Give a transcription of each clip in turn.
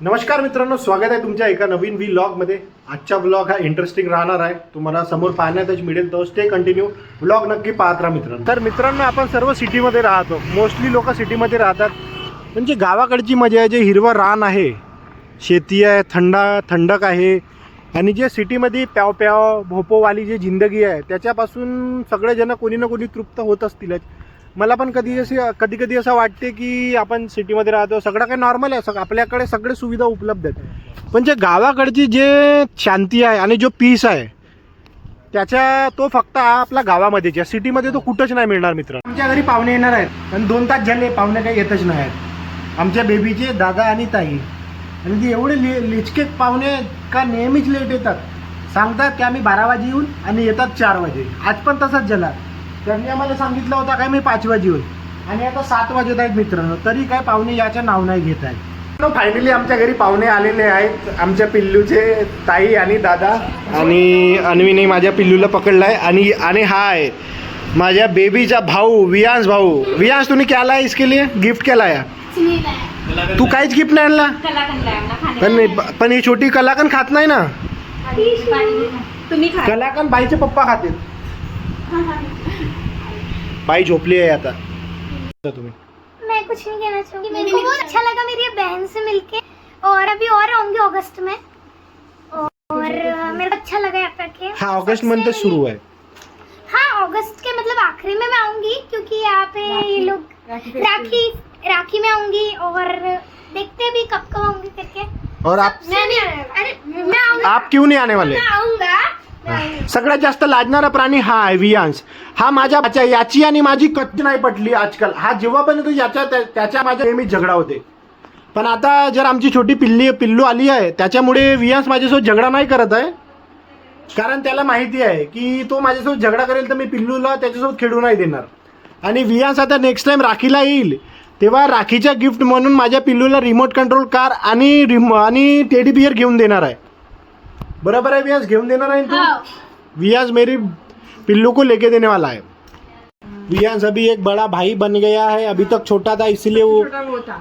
नमस्कार मित्रांनो, स्वागत आहे तुमच्या एका नवीन व्लॉगमध्ये। आजचा व्लॉग हा इंटरेस्टिंग राहणार आहे, तुम्हाला समोर पाहण्यातच मिळेल, तो स्टे कंटिन्यू व्लॉग नक्की पाहत राहा मित्रांनो। तर मित्रांनो, आपण सर्व सिटीमध्ये राहतो, मोस्टली लोक सिटीमध्ये राहतात, म्हणजे गावाकडची मजा आहे, जे हिरवं रान आहे, शेती आहे, थंडक आहे, आणि जे सिटीमध्ये प्याव प्याव भोपोवाली जी जिंदगी आहे त्याच्यापासून सगळेजण कोणी ना कोणी तृप्त होत असतीलच। मला पण कधी कधी असं वाटते की आपण सिटीमध्ये राहतो, सगळं काही नॉर्मल आहे, आपल्याकडे सगळे सुविधा उपलब्ध आहेत, पण जे गावाकडची जे शांती आहे आणि जो पीस आहे त्याच्या तो फक्त आपल्या गावामध्येच आहे, सिटीमध्ये तो कुठंच नाही मिळणार मित्र। आमच्या घरी पाहुणे येणार आहेत, पण 2 तास झाले पाहुणे काही येतच नाही आहेत, आमच्या बेबीचे दादा आणि ताई, आणि ते एवढे लिचके पाहुणे का नेहमीच लेट येतात, सांगतात की आम्ही 12 वाजे येऊन आणि येतात 4 वाजे। आज पण तसंच झाला, त्यांनी आम्हाला सांगितलं होतं काय मी 5 वाजे येऊन आणि आता 7 वाजत आहेत मित्रांनो, तरी काय पाहुणे याचं नाव नाही घेत आहेत। फायनली आमच्या घरी पाहुणे आलेले आहेत, आमच्या पिल्लूचे ताई आणि दादा, आणि अन्वीने माझ्या पिल्लूला पकडला आहे, आणि हा आहे माझ्या बेबीचा भाऊ वियांश भाऊ। वियांश तुम्ही क्या लाया इसके लिए, गिफ्ट क्या लाया? तू काहीच गिफ्ट नाही आणला, पण ही छोटी कलाकन खात नाही ना, कलाकन बाईचे पप्पा खाते, बाई झोपली है आता। तुम्हें मैं कुछ नहीं कहना चाहूंगी, मेरे को बहुत अच्छा लगा मेरी बहन से मिलके, और अभी और आऊंगी अगस्त में, और मेरे को अच्छा लगा यहाँ पे आके। हाँ, अगस्त मंथ से शुरू है। हाँ, अगस्त के मतलब आखिरी में मैं आऊंगी, क्योंकि यहाँ पे ये लोग राखी में आऊंगी, और देखते हैं भी कब आऊंगी करके। और आप? मैं नहीं अरे मैं आऊंगा। आप क्यों नहीं आने वाले? मैं आऊंगा। सगळ्यात जास्त लाजणारा प्राणी हा आहे वियांश। हा माझ्या याची आणि माझी कच्ची नाही पटली आजकाल, हा जेव्हा पण तो त्याच्या माझ्या नेहमी झगडा होते, पण आता जर आमची छोटी पिल्लू आली आहे त्याच्यामुळे वियांश माझ्यासोबत झगडा नाही करत आहे, कारण त्याला माहिती आहे की तो माझ्यासोबत झगडा करेल तर मी पिल्लूला त्याच्यासोबत खेळू नाही देणार। आणि वियांश आता नेक्स्ट टाइम राखीला येईल तेव्हा राखीच्या गिफ्ट म्हणून माझ्या पिल्लूला रिमोट कंट्रोल कार आणि टेडी बियर घेऊन देणार आहे। बराबर है वियांश, घेऊन देना है तू? वियांश मेरी पिल्लू को लेके देने वाला है। वियांश अभी एक बड़ा भाई बन गया है, अभी तक छोटा था इसलिए वो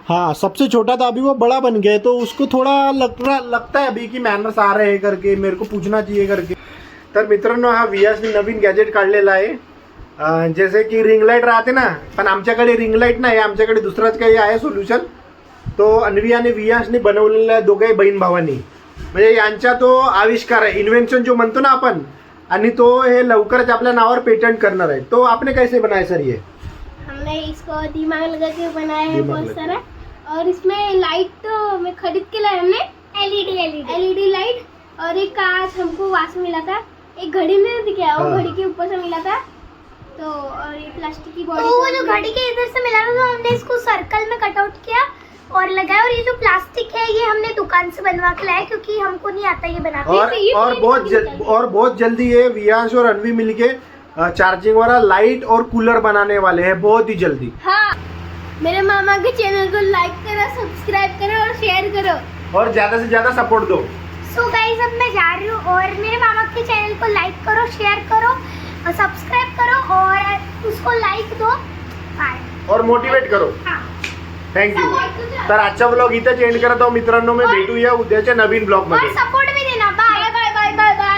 हाँ सबसे छोटा था, अभी वो बड़ा बन गया है, तो उसको थोड़ा लगता है अभी कि मैनर्स आ रहे हैं करके, मेरे को पूछना चाहिए करके। तर मित्रांनो, हा वियांशने नवीन गॅजेट काढलेला आहे, जैसे की रिंग लाईट राहते ना, पण आमच्याकडे रिंग लाईट नाही, आमच्याकडे दुसराच काही आहे सोल्युशन, तो अन्वी आणि वियांशने बनवलेला आहे, दोघेही बहीण भावांनी, म्हणजे यांचा तो आविष्कार आहे, इन्व्हेन्शन जो म्हणतो ना आपण, आणि तो हे लवकरच आपल्या नावावर पेटेंट करणार आहे। तो आपने कैसे बनाया सर ये? हमने इसको दिमाग लगा के बनाया है बहुत सारा, और इसमें लाइट में खरीद के लाए हमने, एलईडी लाइट, और एक कांच हमको वहाँ से मिला था, एक घड़ी में दिखाया, वो घड़ी के ऊपर से मिला था, तो और ये प्लास्टिक की बॉडी, वो जो घड़ी के इधर से मिला था, तो हमने इसको सर्कल में कटआउट किया और लगाया, और ये जो प्लास्टिक है ये हमने दुकान से बनवा के लाया, क्योंकि हमको नहीं आता ये बनाते। और बहुत जल्दी ये वियांश और अन्वी मिलके चार्जिंग वाला लाइट और कूलर बनाने वाले हैं, बहुत ही जल्दी। हाँ, मेरे मामा के चैनल को लाइक करो, सब्सक्राइब करो और शेयर करो, और ज्यादा से ज्यादा सपोर्ट दो। सो गाइस, अब मैं जा रही हूँ, और मेरे मामा के चैनल को लाइक करो, शेयर करो, सब्सक्राइब करो, और उसको लाइक दो, और मोटिवेट करो। हाँ, थँक्यू। तर आजचा ब्लॉग इथेच एंड करत आहोत मित्रांनो, मी भेटूया उद्याच्या नवीन ब्लॉग मध्ये। और सपोर्ट